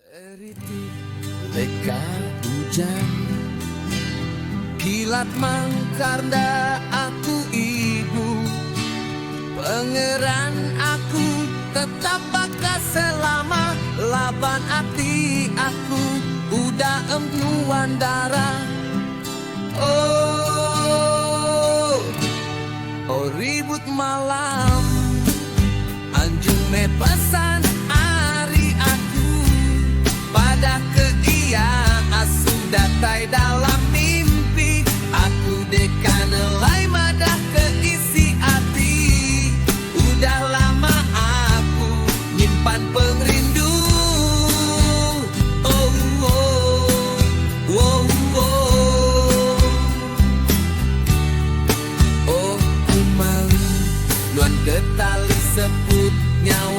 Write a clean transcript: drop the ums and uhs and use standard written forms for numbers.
Eritik leka hujan, kilat mangkarda aku ibu, pangeran aku tetap bakas selama laban hati aku udah empuan darah. Oh, oh ribut malam, anjung me pesan hari aku pada keia asu datai dalam mimpi aku dekanelai madah keisi hati. Udah lama aku nyimpan pengrindu. Oh, oh, oh, oh. Oh, ku malu nuan ketali seput nyawa